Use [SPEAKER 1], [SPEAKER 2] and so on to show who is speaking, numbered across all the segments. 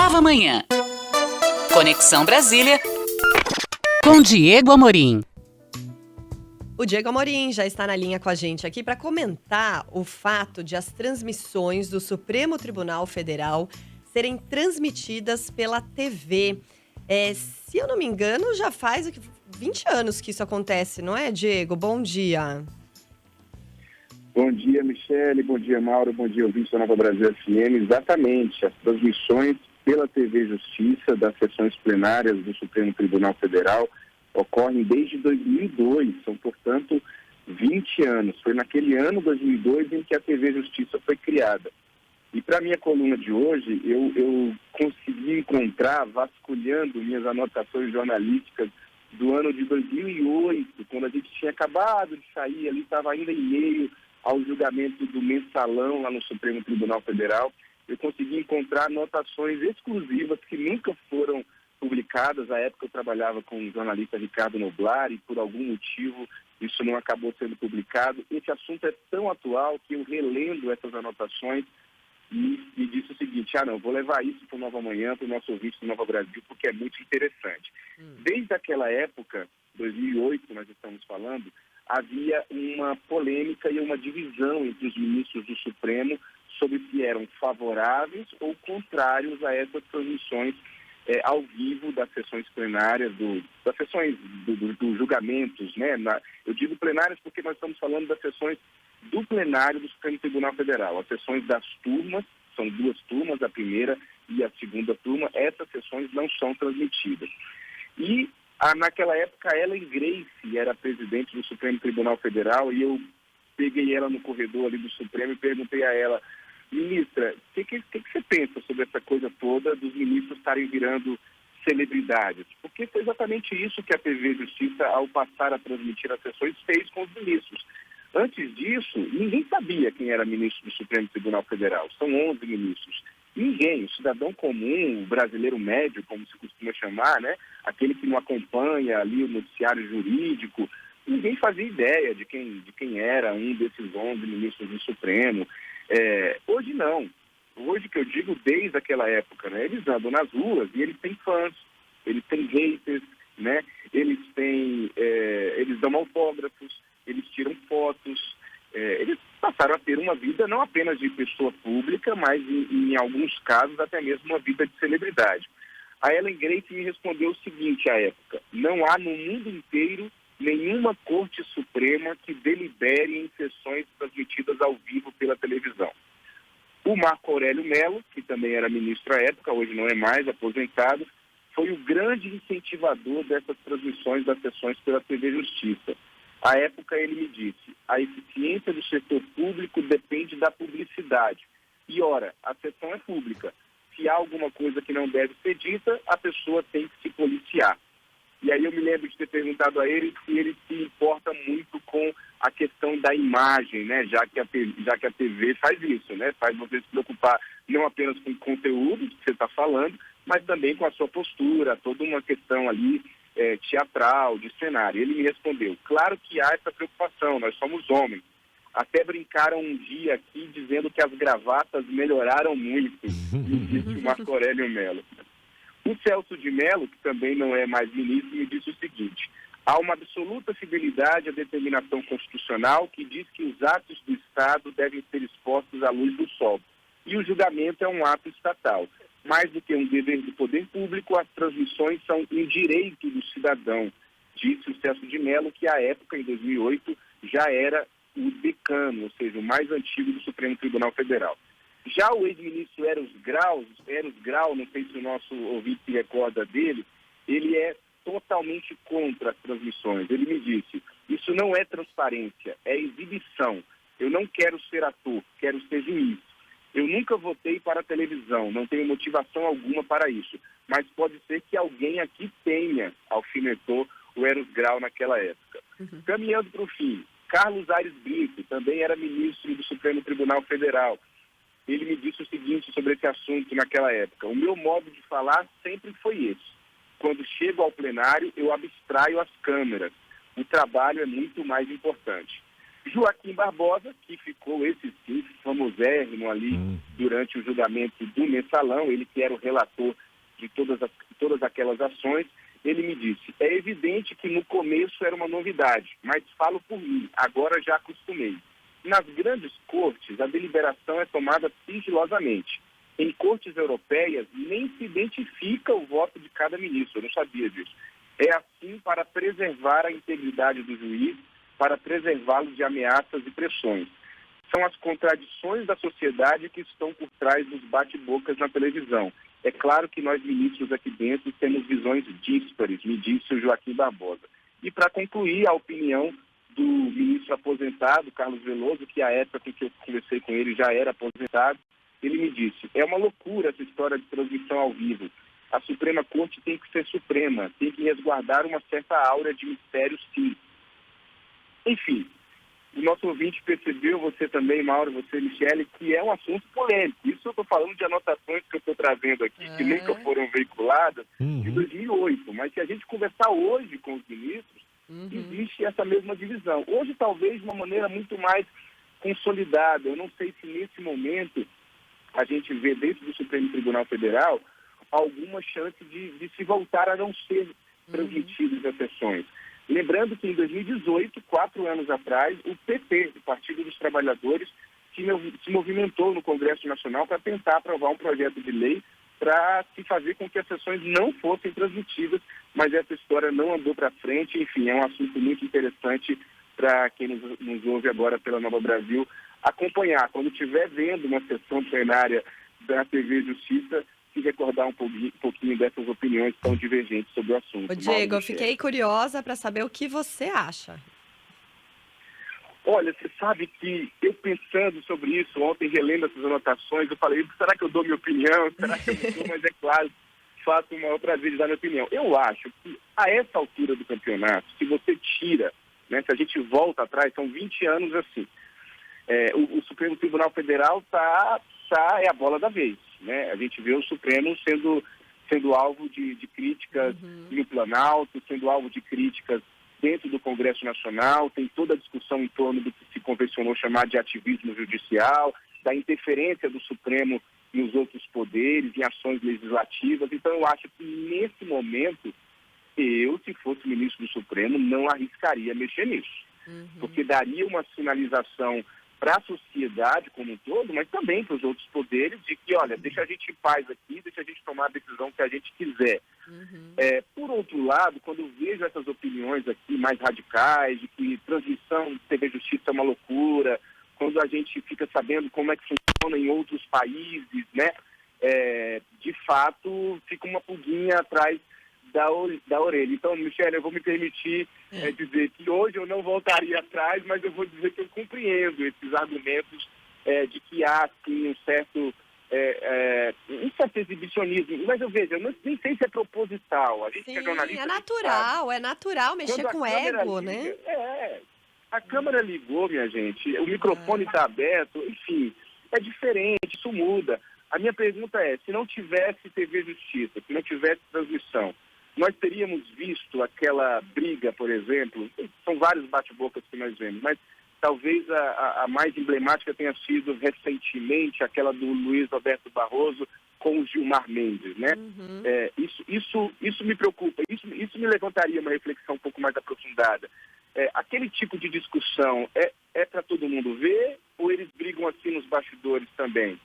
[SPEAKER 1] Nova Manhã. Conexão Brasília com Diego Amorim.
[SPEAKER 2] O Diego Amorim já está na linha com a gente aqui para comentar o fato de as transmissões do Supremo Tribunal Federal serem transmitidas pela TV. Se eu não me engano, já faz 20 anos que isso acontece, não é, Diego? Bom dia.
[SPEAKER 3] Bom dia, Michele. Bom dia, Mauro. Bom dia, ouvintes da Nova Brasil FM. Exatamente, as transmissões pela TV Justiça das sessões plenárias do Supremo Tribunal Federal ocorrem desde 2002, são, portanto, 20 anos. Foi naquele ano, 2002, em que a TV Justiça foi criada. E para a minha coluna de hoje, eu consegui encontrar, vasculhando minhas anotações jornalísticas do ano de 2008, quando a gente tinha acabado de sair, ali estava ainda em meio ao julgamento do mensalão lá no Supremo Tribunal Federal. Eu consegui encontrar anotações exclusivas que nunca foram publicadas. À época eu trabalhava com o jornalista Ricardo Noblar e por algum motivo isso não acabou sendo publicado. Esse assunto é tão atual que eu relendo essas anotações e disse o seguinte: não, vou levar isso para o Nova Manhã, para o nosso ouvinte do Nova Brasil, porque é muito interessante. Desde aquela época, 2008, nós estamos falando, havia uma polêmica e uma divisão entre os ministros do Supremo sobre se eram favoráveis ou contrários a essas transmissões ao vivo das sessões plenárias, das sessões dos julgamentos, né? Eu digo plenárias porque nós estamos falando das sessões do plenário do Supremo Tribunal Federal. As sessões das turmas, são 2 turmas, a primeira e a segunda turma, essas sessões não são transmitidas. E naquela época, Ellen Grace era presidente do Supremo Tribunal Federal e eu peguei ela no corredor ali do Supremo e perguntei a ela: ministra, o que você pensa sobre essa coisa toda dos ministros estarem virando celebridades? Porque foi exatamente isso que a TV Justiça, ao passar a transmitir as sessões, fez com os ministros. Antes disso, ninguém sabia quem era ministro do Supremo Tribunal Federal. São 11 ministros. Ninguém, o cidadão comum, o brasileiro médio, como se costuma chamar, né? Aquele que não acompanha ali o noticiário jurídico, ninguém fazia ideia de quem era um desses 11 ministros do Supremo. Hoje não. Hoje, que eu digo desde aquela época, né? Eles andam nas ruas e eles têm fãs, eles têm haters, né? Eles dão autógrafos, eles tiram fotos, eles passaram a ter uma vida não apenas de pessoa pública, mas em alguns casos até mesmo uma vida de celebridade. A Ellen Grace me respondeu o seguinte à época: não há no mundo inteiro nenhuma Corte Suprema que delibere em sessões transmitidas ao vivo pela televisão. O Marco Aurélio Mello, que também era ministro à época, hoje não é mais, aposentado, foi o grande incentivador dessas transmissões das sessões pela TV Justiça. À época ele me disse: a eficiência do setor público depende da publicidade. E ora, a sessão é pública. Se há alguma coisa que não deve ser dita, a pessoa tem que se policiar. E aí eu me lembro de ter perguntado a ele se ele se importa muito com a questão da imagem, né? Já que a TV faz isso, né? Faz você se preocupar não apenas com o conteúdo que você está falando, mas também com a sua postura, toda uma questão ali teatral, de cenário. Ele me respondeu: claro que há essa preocupação, nós somos homens. Até brincaram um dia aqui dizendo que as gravatas melhoraram muito, me disse o Marco Aurélio Mello. O Celso de Mello, que também não é mais ministro, me disse o seguinte: há uma absoluta fidelidade à determinação constitucional que diz que os atos do Estado devem ser expostos à luz do sol. E o julgamento é um ato estatal. Mais do que um dever do poder público, as transmissões são um direito do cidadão, disse o Celso de Mello, que à época, em 2008, já era o decano, ou seja, o mais antigo do Supremo Tribunal Federal. Já o ex-ministro Eros Grau, não sei se o nosso ouvinte se recorda dele, ele é totalmente contra as transmissões. Ele me disse: isso não é transparência, é exibição. Eu não quero ser ator, quero ser juiz. Eu nunca votei para a televisão, não tenho motivação alguma para isso. Mas pode ser que alguém aqui tenha, alfinetou o Eros Grau naquela época. Caminhando para o fim, Carlos Aires Brito também era ministro do Supremo Tribunal Federal. Ele me disse o seguinte sobre esse assunto naquela época: o meu modo de falar sempre foi esse. Quando chego ao plenário, eu abstraio as câmeras. O trabalho é muito mais importante. Joaquim Barbosa, que ficou esse sim famosérrimo ali durante o julgamento do Mensalão, ele que era o relator de todas aquelas ações, ele me disse: é evidente que no começo era uma novidade, mas falo por mim, agora já acostumei. Nas grandes cortes, a deliberação é tomada sigilosamente. Em cortes europeias, nem se identifica o voto de cada ministro, eu não sabia disso. É assim para preservar a integridade do juiz, para preservá-lo de ameaças e pressões. São as contradições da sociedade que estão por trás dos bate-bocas na televisão. É claro que nós, ministros aqui dentro, temos visões díspares, me disse o Joaquim Barbosa. E para concluir, a opinião do ministro aposentado, Carlos Veloso, que à época em que eu conversei com ele já era aposentado, ele me disse: é uma loucura essa história de transmissão ao vivo. A Suprema Corte tem que ser suprema, tem que resguardar uma certa aura de mistério, sim. Enfim, o nosso ouvinte percebeu, você também, Mauro, você, Michele, que é um assunto polêmico. Isso eu estou falando de anotações que eu estou trazendo aqui, que nunca foram veiculadas, de 2008. Mas se a gente conversar hoje com os ministros, existe essa mesma divisão. Hoje, talvez, de uma maneira muito mais consolidada. Eu não sei se nesse momento a gente vê dentro do Supremo Tribunal Federal alguma chance de se voltar a não ser transmitidas as sessões. Lembrando que em 2018, 4 anos atrás, o PP, o Partido dos Trabalhadores, se movimentou no Congresso Nacional para tentar aprovar um projeto de lei para se fazer com que as sessões não fossem transmitidas, mas essa história não andou para frente. Enfim, é um assunto muito interessante para quem nos ouve agora pela Nova Brasil acompanhar. Quando estiver vendo uma sessão plenária da TV Justiça, se recordar um pouquinho dessas opiniões tão divergentes sobre o assunto.
[SPEAKER 2] Ô, Diego, eu fiquei curiosa para saber o que você acha.
[SPEAKER 3] Olha, você sabe que eu pensando sobre isso, ontem relendo essas anotações, eu falei: será que eu dou minha opinião? Será que eu não dou? Mas é claro, faço o maior prazer de dar minha opinião. Eu acho que a essa altura do campeonato, se você tira, né, se a gente volta atrás, são 20 anos assim, o Supremo Tribunal Federal é a bola da vez, né? A gente vê o Supremo sendo alvo de críticas no Planalto, sendo alvo de críticas dentro do Congresso Nacional, tem toda a discussão em torno do que se convencionou chamar de ativismo judicial, da interferência do Supremo nos outros poderes, em ações legislativas. Então, eu acho que nesse momento, eu, se fosse ministro do Supremo, não arriscaria mexer nisso, porque daria uma sinalização para a sociedade como um todo, mas também para os outros poderes, de que, olha, deixa a gente em paz aqui, deixa a gente tomar a decisão que a gente quiser. Por outro lado, quando eu vejo essas opiniões aqui mais radicais, de que transmissão de TV Justiça é uma loucura, quando a gente fica sabendo como é que funciona em outros países, né, de fato, fica uma pulguinha atrás da orelha. Então, Michele, eu vou me permitir dizer que hoje eu não voltaria atrás, mas eu vou dizer que eu compreendo esses argumentos de que há, sim, um certo exibicionismo. Mas eu vejo, eu nem sei se é proposital. A gente que é jornalista...
[SPEAKER 2] É natural mexer com ego, né?
[SPEAKER 3] A câmera ligou, minha gente, o microfone está aberto, enfim, é diferente, isso muda. A minha pergunta é, se não tivesse TV Justiça, se não tivesse transmissão, nós teríamos visto aquela briga, por exemplo, são vários bate-bocas que nós vemos, mas talvez a mais emblemática tenha sido recentemente aquela do Luiz Roberto Barroso com o Gilmar Mendes, né? Isso me preocupa, isso me levantaria uma reflexão um pouco mais aprofundada. Aquele tipo de discussão é para todo mundo ver, ou eles brigam assim nos bastidores também?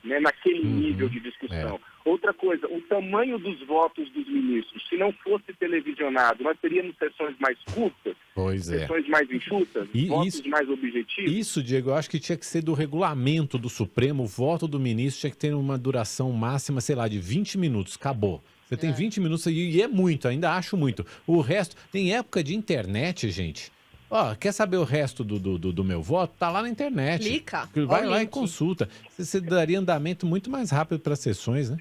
[SPEAKER 3] Né, naquele nível de discussão. Outra coisa, o tamanho dos votos dos ministros, se não fosse televisionado, nós teríamos sessões mais curtas, sessões mais enxutas, votos mais objetivos.
[SPEAKER 4] Isso, Diego, eu acho que tinha que ser do regulamento do Supremo, o voto do ministro tinha que ter uma duração máxima, sei lá, de 20 minutos, acabou. Você tem 20 minutos e é muito, ainda acho muito. O resto, tem época de internet, gente. Quer saber o resto do meu voto? Tá lá na internet.
[SPEAKER 2] Clica.
[SPEAKER 4] Vai lá e consulta. Você daria andamento muito mais rápido para as sessões, né?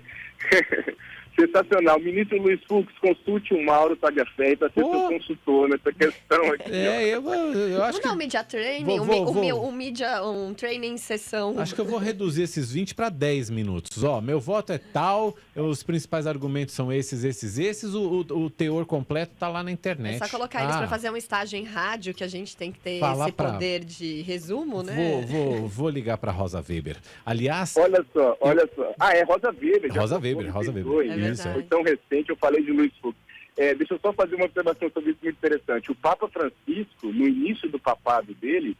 [SPEAKER 3] Sensacional. Ministro Luiz Fux, consulte o Mauro Tagliaferri para ser seu consultor nessa questão aqui.
[SPEAKER 4] Eu acho
[SPEAKER 2] Vamos
[SPEAKER 4] que...
[SPEAKER 2] dar um media training, um training sessão.
[SPEAKER 4] Acho que eu vou reduzir esses 20 para 10 minutos. Ó, meu voto é tal, os principais argumentos são esses. O teor completo tá lá na internet.
[SPEAKER 2] É só colocar eles para fazer um estágio em rádio, que a gente tem que ter esse poder de resumo, né?
[SPEAKER 3] Vou
[SPEAKER 4] ligar para Rosa Weber. Aliás...
[SPEAKER 3] Olha só. É Rosa Weber.
[SPEAKER 4] Rosa Weber.
[SPEAKER 3] Isso. Foi tão recente, eu falei de Luiz Fux. Deixa eu só fazer uma observação sobre isso muito interessante. O Papa Francisco, no início do papado dele,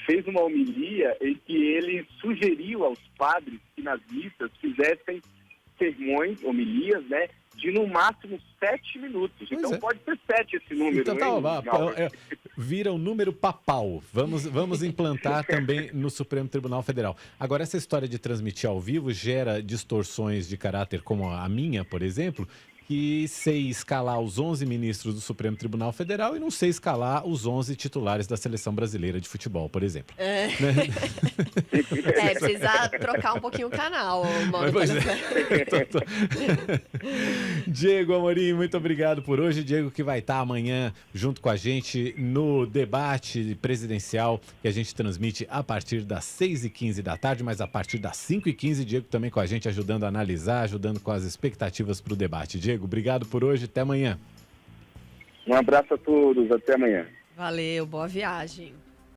[SPEAKER 3] fez uma homilia em que ele sugeriu aos padres que nas missas fizessem sermões, homilias, né, de no máximo 7 minutos. Então pode ser 7 esse número.
[SPEAKER 4] Então vira o número papal. Vamos implantar também no Supremo Tribunal Federal. Agora, essa história de transmitir ao vivo gera distorções de caráter como a minha, por exemplo, que sei escalar os 11 ministros do Supremo Tribunal Federal e não sei escalar os 11 titulares da Seleção Brasileira de Futebol, por exemplo.
[SPEAKER 2] Precisa trocar um pouquinho o canal, mano.
[SPEAKER 4] Diego Amorim, muito obrigado por hoje. Diego que vai estar amanhã junto com a gente no debate presidencial que a gente transmite a partir das 6h15 da tarde, mas a partir das 5h15, Diego também com a gente ajudando a analisar, ajudando com as expectativas para o debate. Diego, obrigado por hoje, até amanhã.
[SPEAKER 3] Um abraço a todos, até amanhã.
[SPEAKER 2] Valeu, boa viagem.